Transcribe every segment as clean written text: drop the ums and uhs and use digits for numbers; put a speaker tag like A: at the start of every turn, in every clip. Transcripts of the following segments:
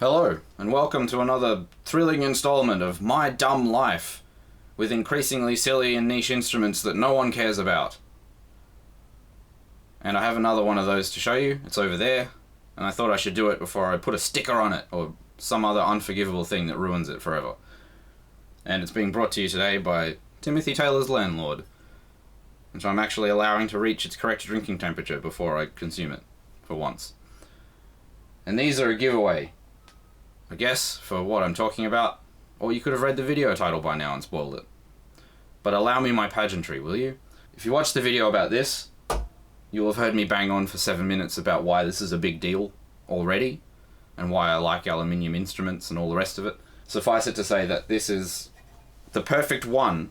A: Hello, and welcome to another thrilling installment of My Dumb Life, with increasingly silly and niche instruments that no one cares about. And I have another one of those to show you. It's over there, and I thought I should do it before I put a sticker on it, or some other unforgivable thing that ruins it forever. And it's being brought to you today by Timothy Taylor's landlord, which I'm actually allowing to reach its correct drinking temperature before I consume it, for once. And these are a giveaway, I guess, for what I'm talking about, or you could have read the video title by now and spoiled it. But allow me my pageantry, will you? If you watched the video about this, you will have heard me bang on for 7 minutes about why this is a big deal already, and why I like aluminium instruments and all the rest of it. Suffice it to say that this is the perfect one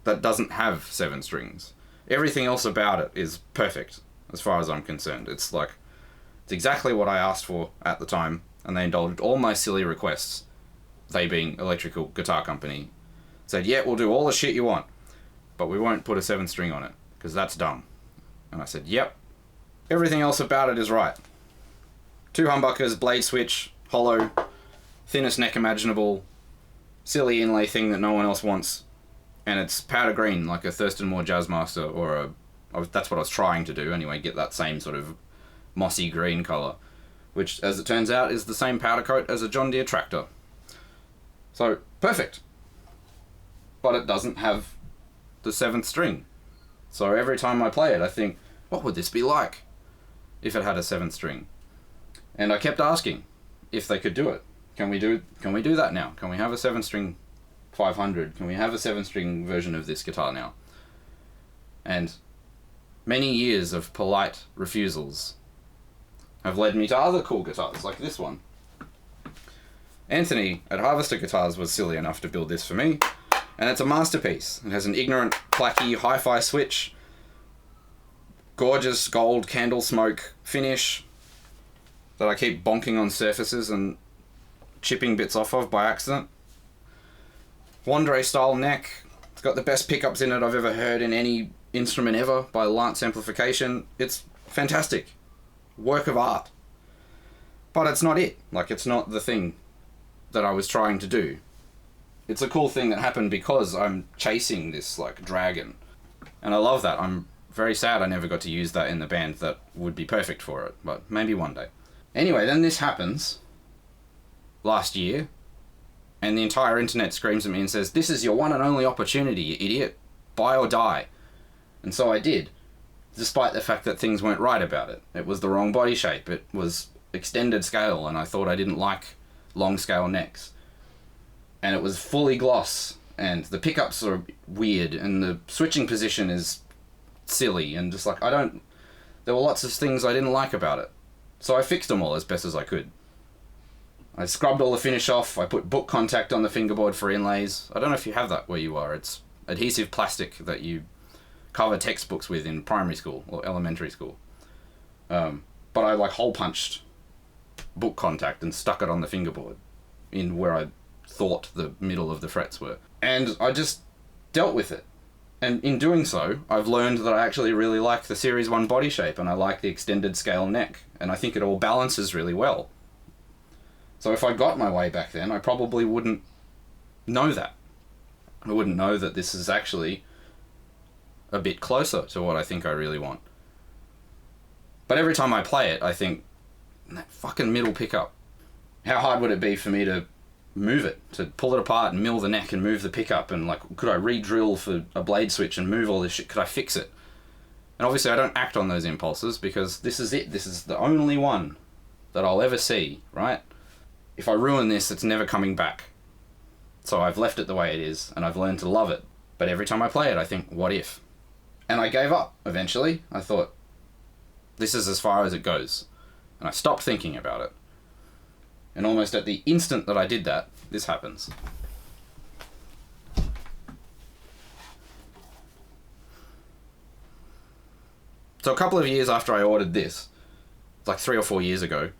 A: that doesn't have 7 strings. Everything else about it is perfect, as far as I'm concerned. It's exactly what I asked for at the time, and they indulged all my silly requests. They being Electrical Guitar Company said, yeah, we'll do all the shit you want, but we won't put a 7 string on it, because that's dumb. And I said, yep. Everything else about it is right. 2 humbuckers, blade switch, hollow, thinnest neck imaginable, silly inlay thing that no one else wants, and it's powder green like a Thurston Moore Jazzmaster, or that's what I was trying to do anyway, get that same sort of mossy green colour, which, as it turns out, is the same powder coat as a John Deere tractor. So, perfect. But it doesn't have the 7th string. So every time I play it, I think, what would this be like if it had a 7th string? And I kept asking if they could do it. Can we do that now? Can we have a 7-string 500? Can we have a 7-string version of this guitar now? And many years of polite refusals have led me to other cool guitars, like this one. Anthony at Harvester Guitars was silly enough to build this for me, and it's a masterpiece. It has an ignorant, clacky, hi-fi switch, gorgeous gold candle smoke finish that I keep bonking on surfaces and chipping bits off of by accident. Wandre style neck. It's got the best pickups in it I've ever heard in any instrument ever by Lance Amplification. It's fantastic. Work of art. But it's not it. It's not the thing that I was trying to do. It's a cool thing that happened because I'm chasing this, dragon. And I love that. I'm very sad I never got to use that in the band that would be perfect for it, but maybe one day. Anyway, then this happens last year, and the entire internet screams at me and says, this is your one and only opportunity, you idiot. Buy or die. And so I did. Despite the fact that things weren't right about it. It was the wrong body shape, it was extended scale, and I thought I didn't like long scale necks. And it was fully gloss, and the pickups are weird, and the switching position is silly, and there were lots of things I didn't like about it. So I fixed them all as best as I could. I scrubbed all the finish off, I put book contact on the fingerboard for inlays. I don't know if you have that where you are, it's adhesive plastic that you cover textbooks with in primary school or elementary school. But I hole punched book contact and stuck it on the fingerboard in where I thought the middle of the frets were. And I just dealt with it. And in doing so, I've learned that I actually really like the Series 1 body shape, and I like the extended scale neck, and I think it all balances really well. So if I got my way back then, I probably wouldn't know that. I wouldn't know that this is actually a bit closer to what I think I really want. But every time I play it, I think, that fucking middle pickup. How hard would it be for me to move it, to pull it apart and mill the neck and move the pickup, and could I re-drill for a blade switch and move all this shit? Could I fix it? And obviously I don't act on those impulses because this is it. This is the only one that I'll ever see, right? If I ruin this, it's never coming back. So I've left it the way it is, and I've learned to love it. But every time I play it, I think, what if? And I gave up, eventually. I thought, this is as far as it goes. And I stopped thinking about it. And almost at the instant that I did that, this happens. So a couple of years after I ordered this, 3 or 4 years ago,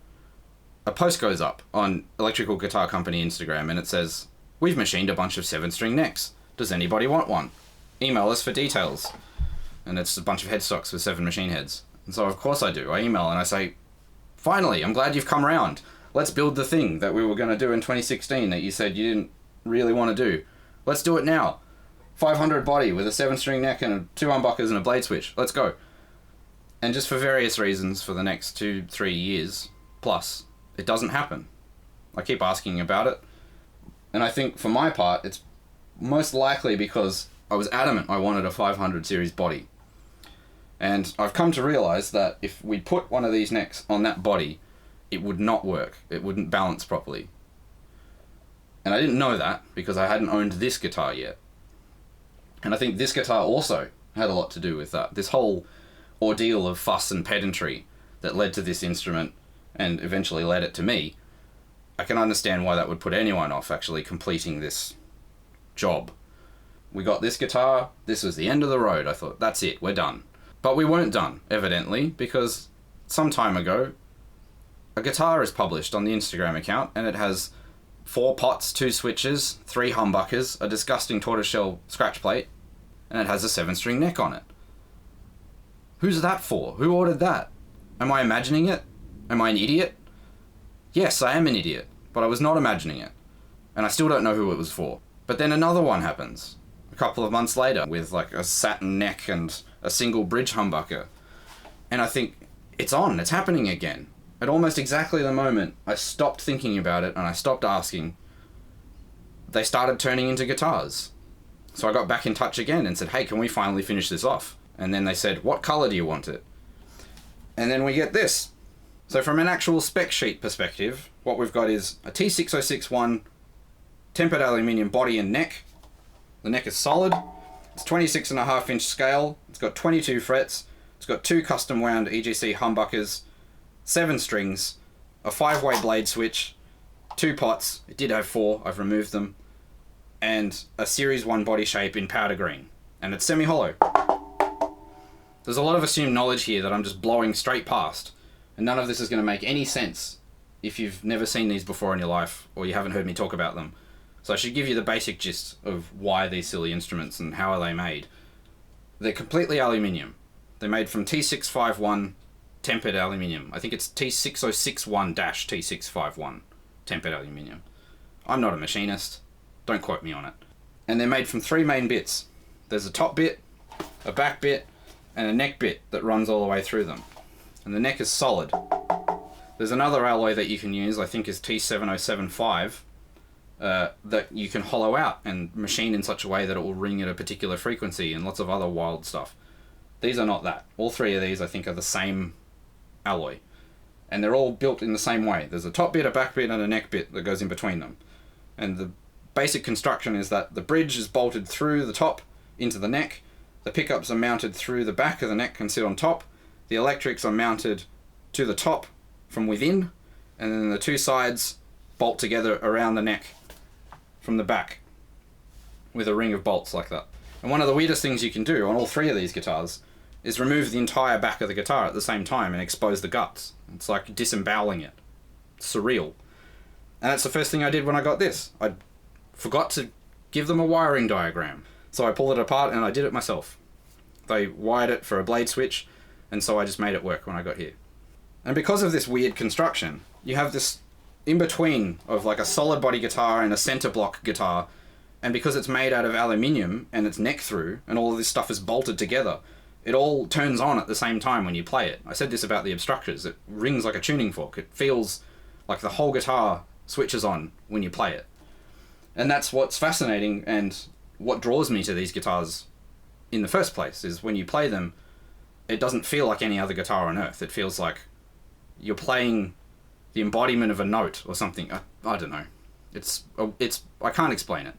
A: a post goes up on Electrical Guitar Company Instagram, and it says, we've machined a bunch of 7-string necks. Does anybody want one? Email us for details. And it's a bunch of headstocks with 7 machine heads. And so of course I do. I email and I say, finally, I'm glad you've come around. Let's build the thing that we were going to do in 2016 that you said you didn't really want to do. Let's do it now. 500 body with a 7-string neck and 2 humbuckers and a blade switch. Let's go. And just for various reasons for the next 2-3 years plus, it doesn't happen. I keep asking about it. And I think for my part, it's most likely because I was adamant I wanted a 500 series body. And I've come to realize that if we put one of these necks on that body, it would not work. It wouldn't balance properly. And I didn't know that because I hadn't owned this guitar yet. And I think this guitar also had a lot to do with that. This whole ordeal of fuss and pedantry that led to this instrument and eventually led it to me. I can understand why that would put anyone off actually completing this job. We got this guitar, this was the end of the road. I thought, that's it, we're done. But we weren't done, evidently, because some time ago, a guitar is published on the Instagram account, and it has 4 pots, 2 switches, 3 humbuckers, a disgusting tortoiseshell scratch plate, and it has a 7-string neck on it. Who's that for? Who ordered that? Am I imagining it? Am I an idiot? Yes, I am an idiot, but I was not imagining it. And I still don't know who it was for. But then another one happens, a couple of months later, with like a satin neck and a single bridge humbucker. And I think, it's on, it's happening again. At almost exactly the moment I stopped thinking about it and I stopped asking, they started turning into guitars. So I got back in touch again and said, hey, can we finally finish this off? And then they said, what color do you want it? And then we get this. So from an actual spec sheet perspective, what we've got is a T6061 tempered aluminium body and neck. The neck is solid. It's 26.5-inch scale. It's got 22 frets. It's got 2 custom wound EGC humbuckers, 7 strings, a 5-way blade switch, 2 pots. It did have 4. I've removed them. And a Series 1 body shape in powder green. And it's semi-hollow. There's a lot of assumed knowledge here that I'm just blowing straight past. And none of this is going to make any sense if you've never seen these before in your life or you haven't heard me talk about them. So I should give you the basic gist of why these silly instruments and how are they made. They're completely aluminium. They're made from T651 tempered aluminium. I think it's T6061-T651 tempered aluminium. I'm not a machinist. Don't quote me on it. And they're made from 3 main bits. There's a top bit, a back bit, and a neck bit that runs all the way through them. And the neck is solid. There's another alloy that you can use, I think is T7075, that you can hollow out and machine in such a way that it will ring at a particular frequency and lots of other wild stuff. These are not that. All 3 of these I think are the same alloy. And they're all built in the same way. There's a top bit, a back bit, and a neck bit that goes in between them. And the basic construction is that the bridge is bolted through the top into the neck, the pickups are mounted through the back of the neck and sit on top, the electrics are mounted to the top from within, and then the 2 sides bolt together around the neck from the back with a ring of bolts like that. And one of the weirdest things you can do on all 3 of these guitars is remove the entire back of the guitar at the same time and expose the guts. It's like disemboweling it. It's surreal. And that's the first thing I did when I got this. I forgot to give them a wiring diagram. So I pulled it apart and I did it myself. They wired it for a blade switch, and so I just made it work when I got here. And because of this weird construction, you have this in-between of like a solid body guitar and a center block guitar, and because it's made out of aluminium and it's neck through and all of this stuff is bolted together, it all turns on at the same time when you play it. I said this about the obstructors. It rings like a tuning fork. It feels like the whole guitar switches on when you play it. And that's what's fascinating and what draws me to these guitars in the first place, is when you play them, it doesn't feel like any other guitar on earth. It feels like you're playing the embodiment of a note or something. I don't know. I can't explain it.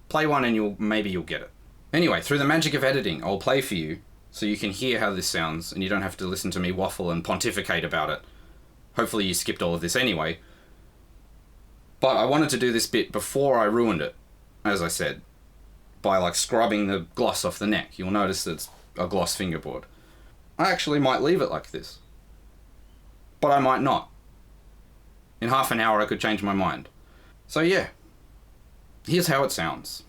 A: Play one and maybe you'll get it. Anyway, through the magic of editing, I'll play for you so you can hear how this sounds and you don't have to listen to me waffle and pontificate about it. Hopefully you skipped all of this anyway. But I wanted to do this bit before I ruined it, as I said, by like scrubbing the gloss off the neck. You'll notice that it's a gloss fingerboard. I actually might leave it like this. But I might not. In half an hour I could change my mind. So yeah, here's how it sounds.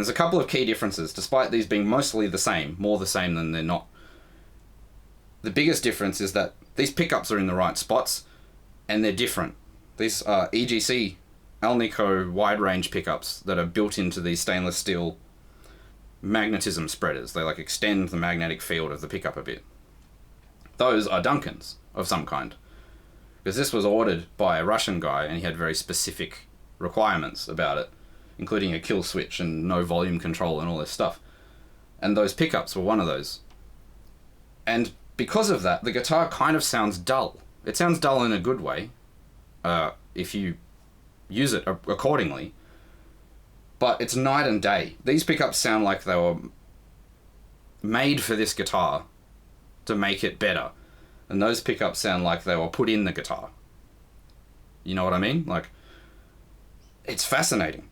A: there's a couple of key differences, despite these being mostly the same, more the same than they're not. The biggest difference is that these pickups are in the right spots, and they're different. These are EGC Alnico wide range pickups that are built into these stainless steel magnetism spreaders. They like extend the magnetic field of the pickup a bit. Those are Duncan's of some kind, because this was ordered by a Russian guy and he had very specific requirements about it, including a kill switch and no volume control and all this stuff. And those pickups were one of those. And because of that, the guitar kind of sounds dull. It sounds dull in a good way, if you use it accordingly. But it's night and day. These pickups sound like they were made for this guitar to make it better. And those pickups sound like they were put in the guitar. You know what I mean? Like, it's fascinating.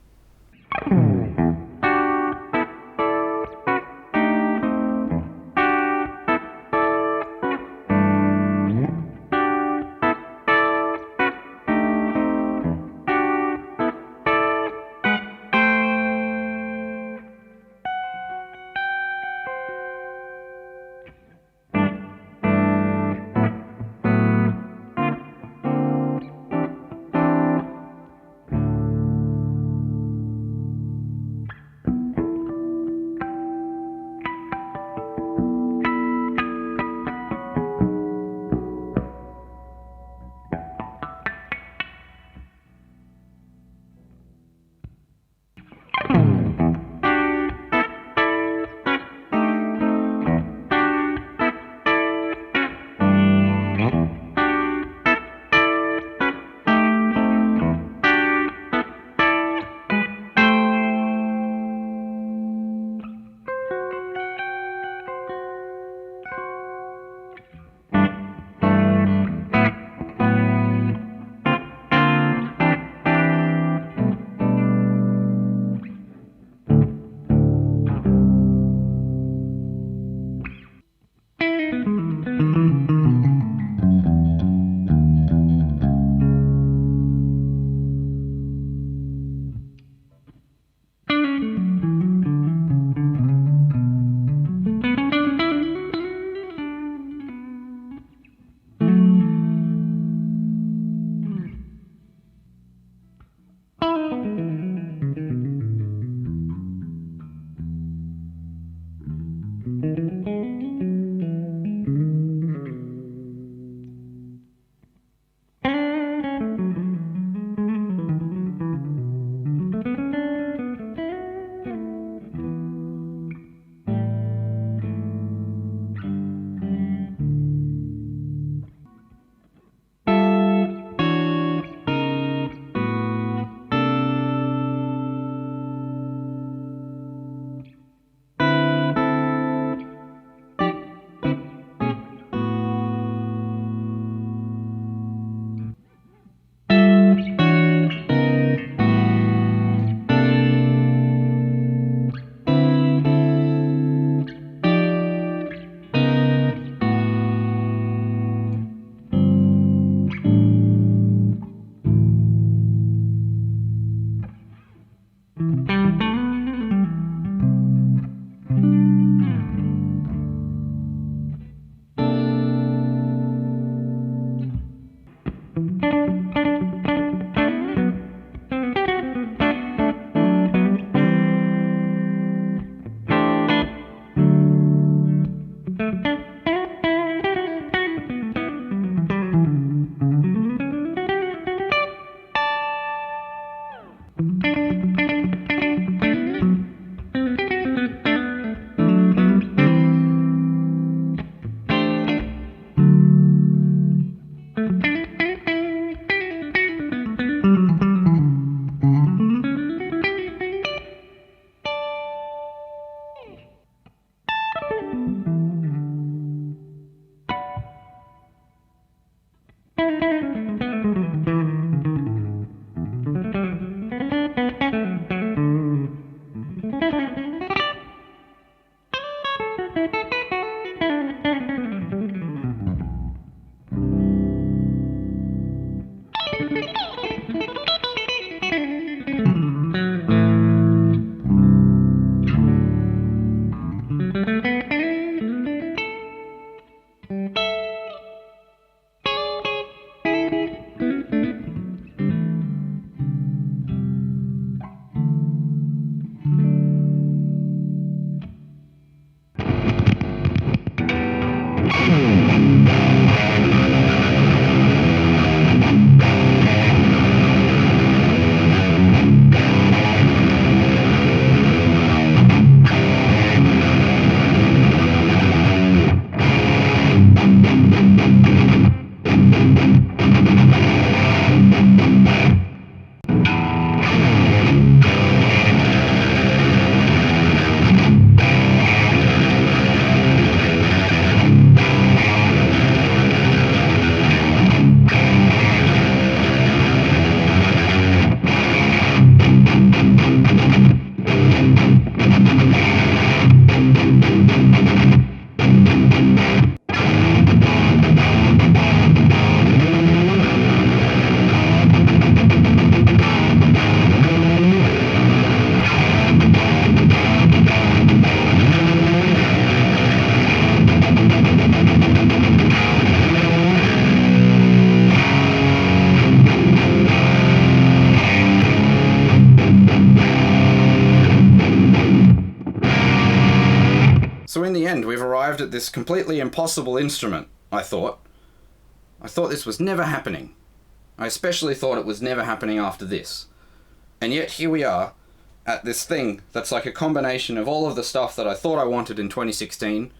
A: the end, we've arrived at this completely impossible instrument, I thought. I thought this was never happening. I especially thought it was never happening after this. And yet here we are, at this thing that's like a combination of all of the stuff that I thought I wanted in 2016,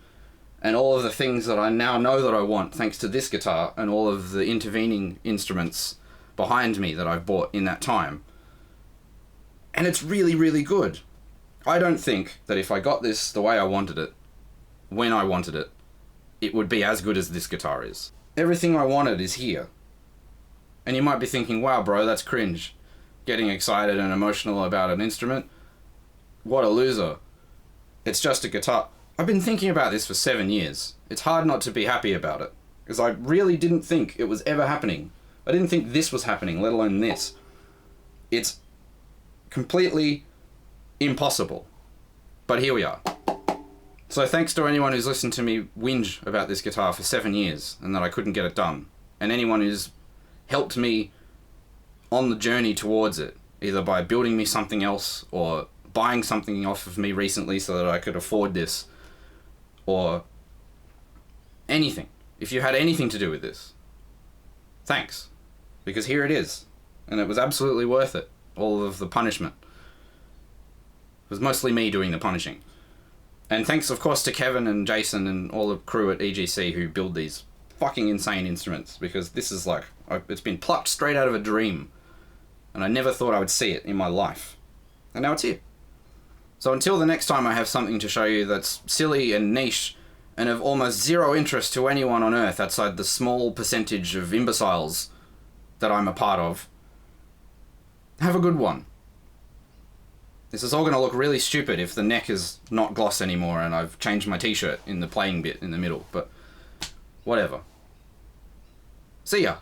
A: and all of the things that I now know that I want thanks to this guitar, and all of the intervening instruments behind me that I've bought in that time. And it's really, really good. I don't think that if I got this the way I wanted it, when I wanted it, it would be as good as this guitar is. Everything I wanted is here. And you might be thinking, wow bro, that's cringe. Getting excited and emotional about an instrument? What a loser. It's just a guitar. I've been thinking about this for 7 years. It's hard not to be happy about it. Because I really didn't think it was ever happening. I didn't think this was happening, let alone this. It's completely impossible. But here we are. So thanks to anyone who's listened to me whinge about this guitar for 7 years and that I couldn't get it done. And anyone who's helped me on the journey towards it, either by building me something else or buying something off of me recently so that I could afford this, or anything. If you had anything to do with this, thanks. Because here it is. And it was absolutely worth it. All of the punishment. It was mostly me doing the punishing. And thanks, of course, to Kevin and Jason and all the crew at EGC who build these fucking insane instruments. Because this is like, it's been plucked straight out of a dream. And I never thought I would see it in my life. And now it's here. So until the next time I have something to show you that's silly and niche and of almost zero interest to anyone on Earth outside the small percentage of imbeciles that I'm a part of, have a good one. This is all going to look really stupid if the neck is not gloss anymore and I've changed my t-shirt in the playing bit in the middle, but whatever. See ya.